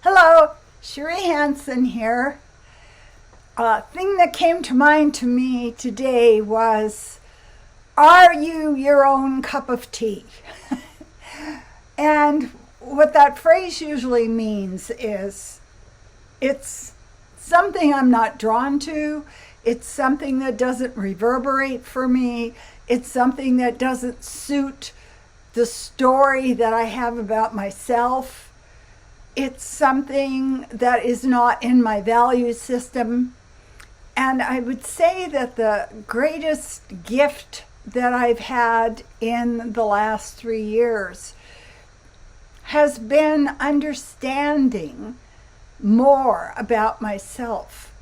Hello, Cherie Hanson here. A thing that came to mind to me today was, are you your own cup of tea? And what that phrase usually means is it's something I'm not drawn to. It's something that doesn't reverberate for me. It's something that doesn't suit the story that I have about myself. It's something that is not in my value system. And I would say that the greatest gift that I've had in the last 3 years has been understanding more about myself.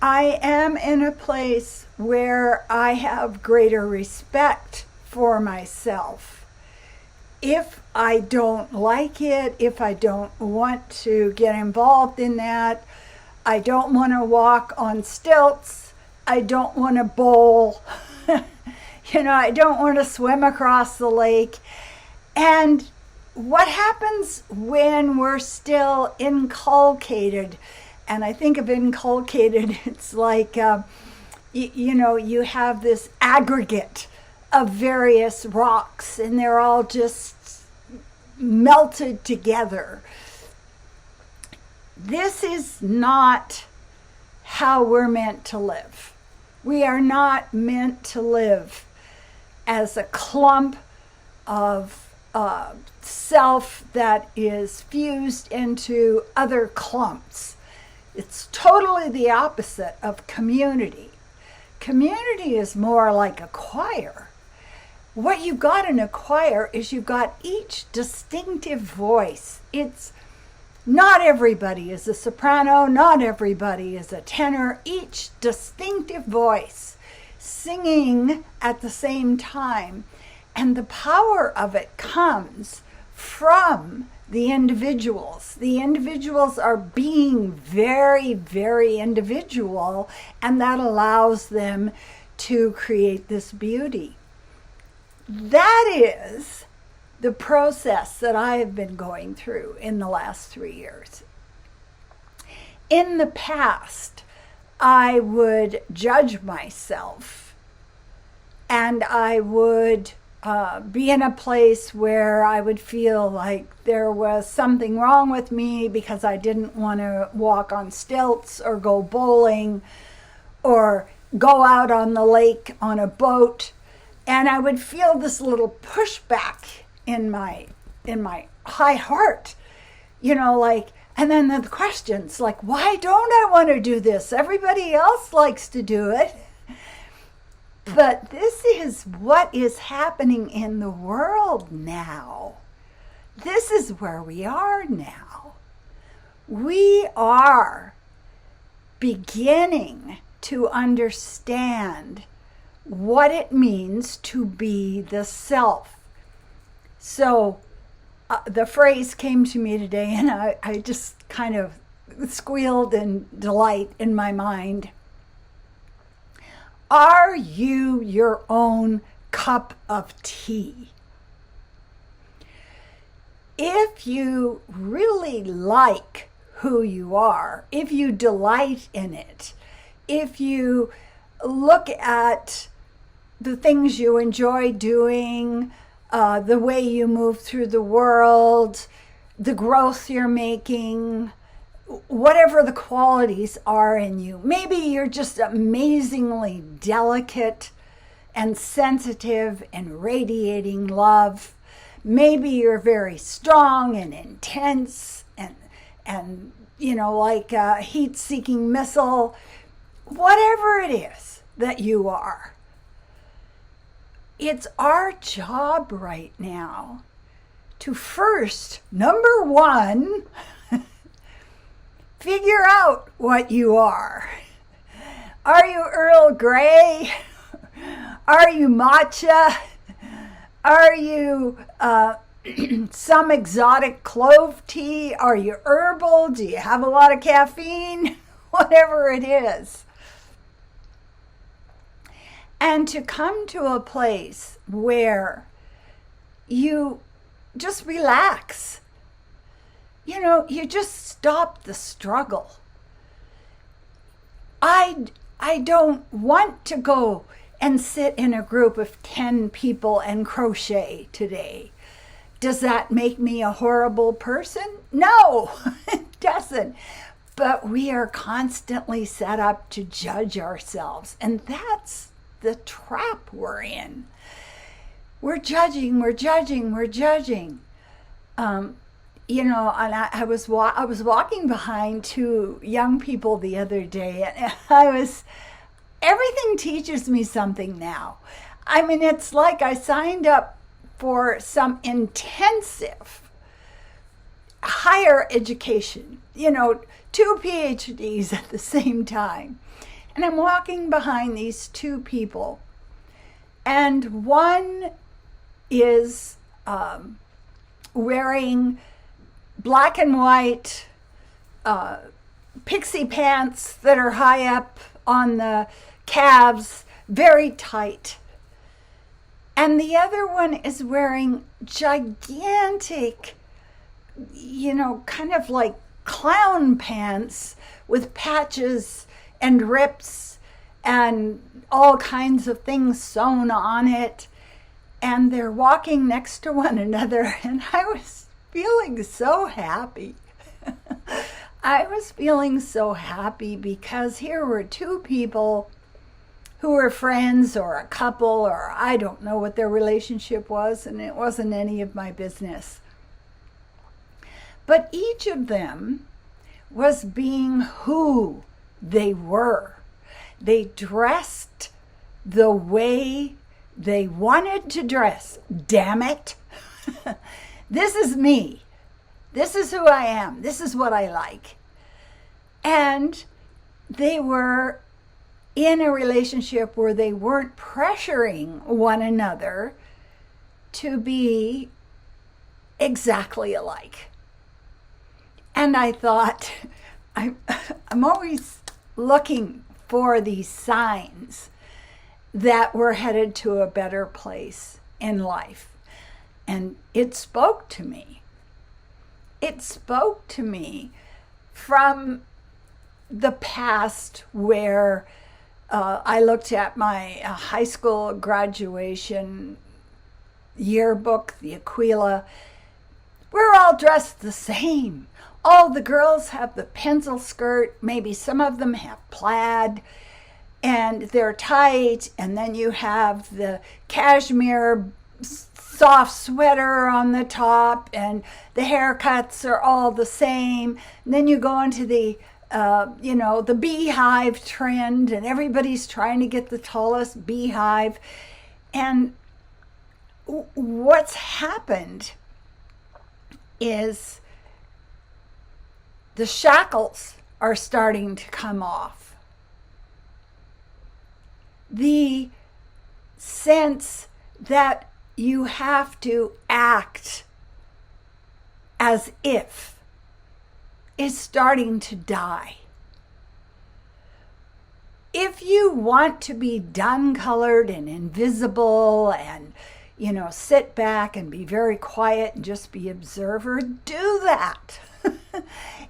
I am in a place where I have greater respect for myself. If I don't like it, if I don't want to get involved in that, I don't want to walk on stilts, I don't want to bowl, I don't want to swim across the lake. And what happens when we're still inculcated? And I think of inculcated, it's like, you have this aggregate of various rocks and they're all just melted together. This is not how we're meant to live. We are not meant to live as a clump of self that is fused into other clumps. It's totally the opposite of community. Community is more like a choir. What you've got in a choir is you've got each distinctive voice. It's not everybody is a soprano, not everybody is a tenor, each distinctive voice singing at the same time. And the power of it comes from the individuals. The individuals are being very, very individual, and that allows them to create this beauty. That is the process that I have been going through in the last 3 years. In the past, I would judge myself, and I would be in a place where I would feel like there was something wrong with me because I didn't want to walk on stilts or go bowling or go out on the lake on a boat. And I would feel this little pushback in my high heart, and then the questions like, why don't I want to do this? Everybody else likes to do it. But this is what is happening in the world now. This is where we are now. We are beginning to understand what it means to be the self. So the phrase came to me today, and I just kind of squealed in delight in my mind. Are you your own cup of tea? If you really like who you are, if you delight in it, if you look at the things you enjoy doing, the way you move through the world, the growth you're making, whatever the qualities are in you. Maybe you're just amazingly delicate and sensitive and radiating love. Maybe you're very strong and intense and like a heat-seeking missile. Whatever it is that you are, it's our job right now to first, number one, figure out what you are. Are you Earl Grey? Are you matcha? Are you some exotic clove tea? Are you herbal? Do you have a lot of caffeine? Whatever it is. And to come to a place where you just relax. you just stop the struggle. I don't want to go and sit in a group of 10 people and crochet today. Does that make me a horrible person? No, it doesn't. But we are constantly set up to judge ourselves. And that's the trap we're in. We're judging. And I was walking behind two young people the other day, and everything teaches me something now. I mean, it's like I signed up for some intensive higher education, 2 PhDs at the same time. And I'm walking behind these two people, and one is wearing black and white pixie pants that are high up on the calves, very tight. And the other one is wearing gigantic, kind of like clown pants with patches and rips and all kinds of things sewn on it. And they're walking next to one another, and I was feeling so happy. I was feeling so happy because here were two people who were friends or a couple, or I don't know what their relationship was, and it wasn't any of my business. But each of them was being who they were. They dressed the way they wanted to dress. Damn it. This is me. This is who I am. This is what I like. And they were in a relationship where they weren't pressuring one another to be exactly alike. And I thought, I'm always looking for these signs that we're headed to a better place in life. And it spoke to me. It spoke to me from the past where I looked at my high school graduation yearbook, the Aquila. We're all dressed the same. All the girls have the pencil skirt. Maybe some of them have plaid, and they're tight. And then you have the cashmere soft sweater on the top, and the haircuts are all the same. And then you go into the the beehive trend, and everybody's trying to get the tallest beehive. And what's happened is the shackles are starting to come off. The sense that you have to act as if is starting to die. If you want to be dun-colored and invisible and, sit back and be very quiet and just be observer, do that.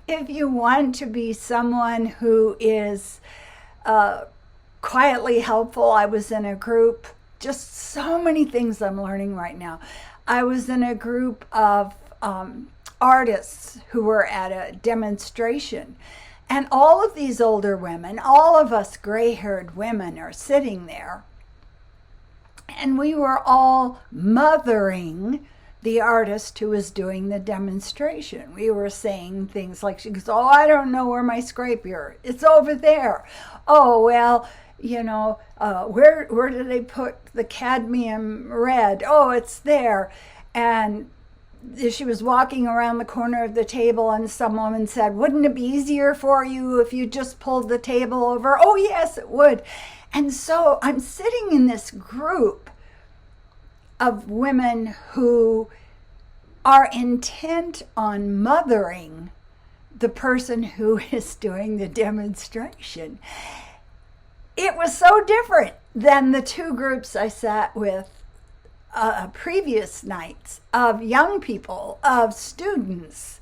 If you want to be someone who is quietly helpful, I was in a group, just so many things I'm learning right now. I was in a group of artists who were at a demonstration, and all of these older women, all of us gray-haired women are sitting there, and we were all mothering the artist who was doing the demonstration. We were saying things like, she goes, "Oh, I don't know where my scraper, it's over there. Oh, well, where did they put the cadmium red? Oh, it's there." And she was walking around the corner of the table, and some woman said, "Wouldn't it be easier for you if you just pulled the table over?" "Oh, yes, it would." And so I'm sitting in this group of women who are intent on mothering the person who is doing the demonstration. It was so different than the two groups I sat with previous nights of young people, of students,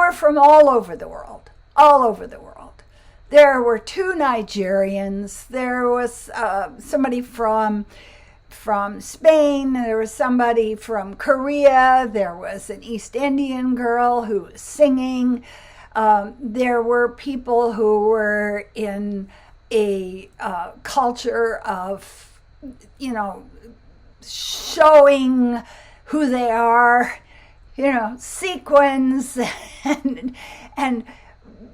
were from all over the world, all over the world. There were 2 Nigerians. There was somebody from Spain. There was somebody from Korea. There was an East Indian girl who was singing. There were people who were in a culture of, showing who they are, sequins and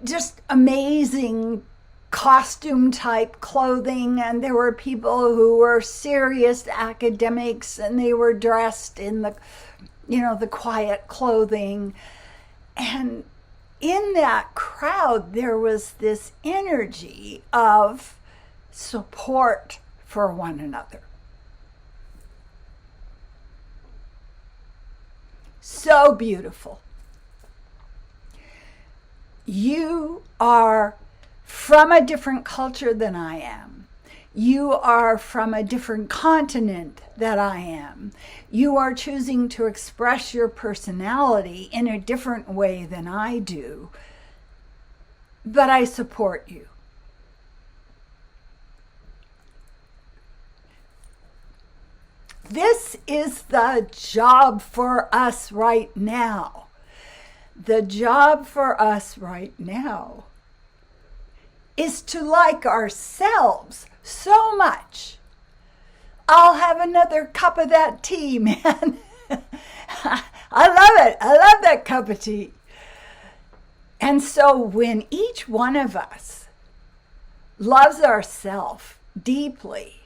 just amazing costume type clothing. And there were people who were serious academics and they were dressed in the quiet clothing. And in that crowd, there was this energy of support for one another. So beautiful. You are from a different culture than I am. You are from a different continent than I am. You are choosing to express your personality in a different way than I do. But I support you. This is the job for us right now. The job for us right now is to like ourselves so much. I'll have another cup of that tea, man. I love it. I love that cup of tea. And so when each one of us loves ourselves deeply,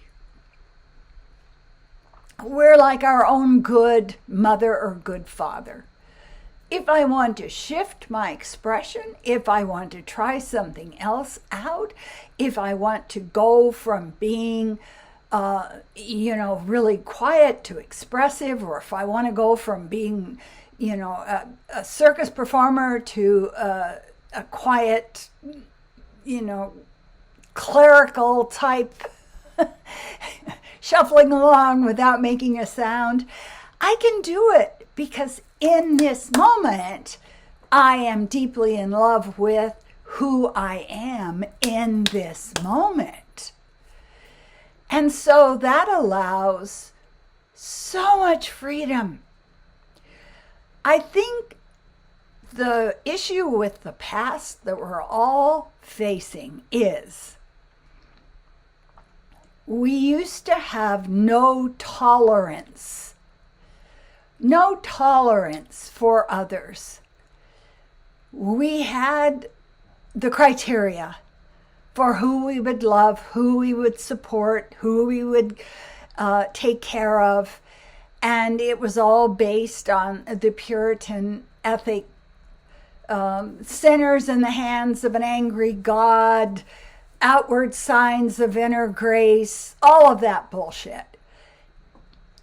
we're like our own good mother or good father. If I want to shift my expression, if I want to try something else out, if I want to go from being, really quiet to expressive, or if I want to go from being, a circus performer to a quiet, clerical type, shuffling along without making a sound, I can do it because in this moment, I am deeply in love with who I am in this moment. And so that allows so much freedom. I think the issue with the past that we're all facing is we used to have no tolerance for others. We had the criteria for who we would love, who we would support, who we would take care of. And it was all based on the Puritan ethic, sinners in the hands of an angry God, outward signs of inner grace, all of that bullshit.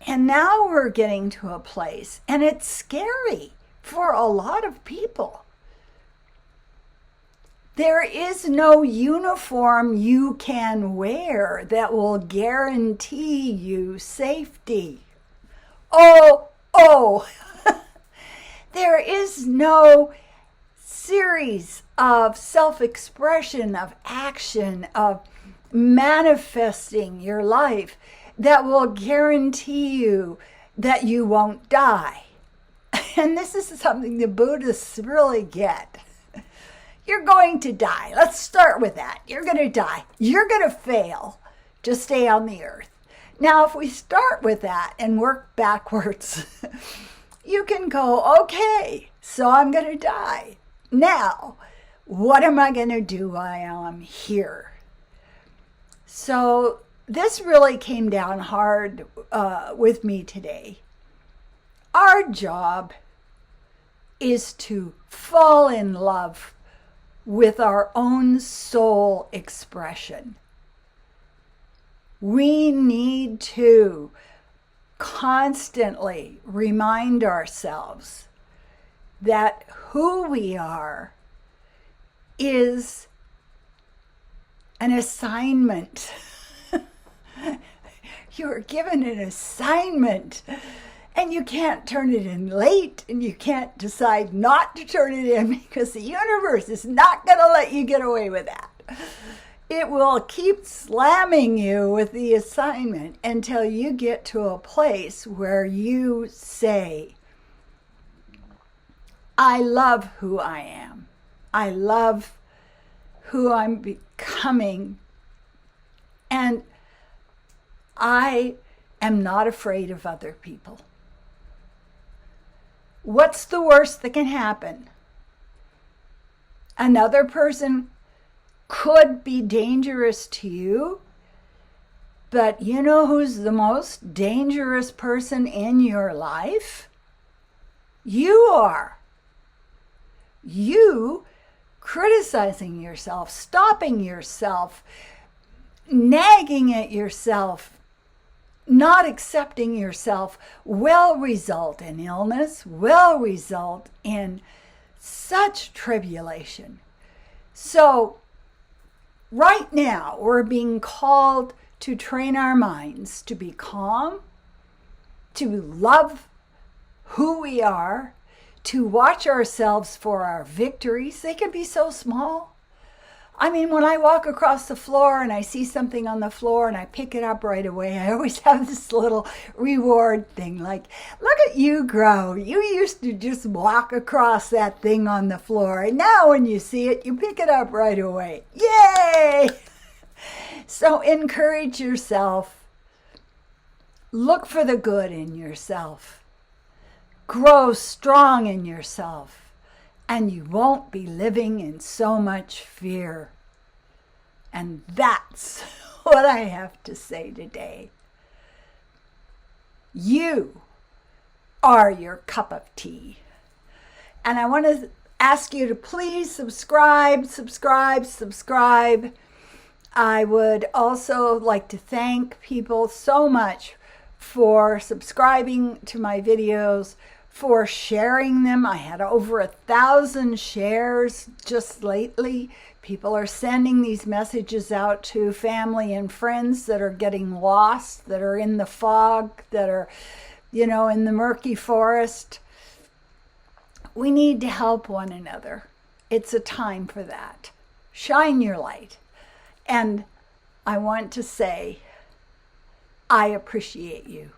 And now we're getting to a place, and it's scary for a lot of people. There is no uniform you can wear that will guarantee you safety. Oh, there is no series of self-expression, of action, of manifesting your life that will guarantee you that you won't die. And this is something the Buddhists really get. You're going to die. Let's start with that. You're going to die. You're going to fail to stay on the earth. Now, if we start with that and work backwards, you can go, okay, so I'm going to die. Now, what am I going to do while I'm here? So this really came down hard with me today. Our job is to fall in love with our own soul expression. We need to constantly remind ourselves that who we are is an assignment. You are given an assignment, And you can't turn it in late, and you can't decide not to turn it in because the universe is not going to let you get away with that. It will keep slamming you with the assignment until you get to a place where you say, I love who I am. I love who I'm becoming. And I am not afraid of other people. What's the worst that can happen? Another person could be dangerous to you, but you know who's the most dangerous person in your life? You are. You criticizing yourself, stopping yourself, nagging at yourself, not accepting yourself will result in illness, will result in such tribulation. So right now, we're being called to train our minds to be calm, to love who we are, to watch ourselves for our victories. They can be so small. I mean, when I walk across the floor and I see something on the floor and I pick it up right away, I always have this little reward thing like, look at you grow. You used to just walk across that thing on the floor. And now when you see it, you pick it up right away. Yay! So encourage yourself. Look for the good in yourself. Grow strong in yourself. And you won't be living in so much fear. And that's what I have to say today. You are your cup of tea. And I want to ask you to please subscribe. I would also like to thank people so much for subscribing to my videos, for sharing them. I had over 1,000 shares just lately. People are sending these messages out to family and friends that are getting lost, that are in the fog, that are, in the murky forest. We need to help one another. It's a time for that. Shine your light. And I want to say, I appreciate you.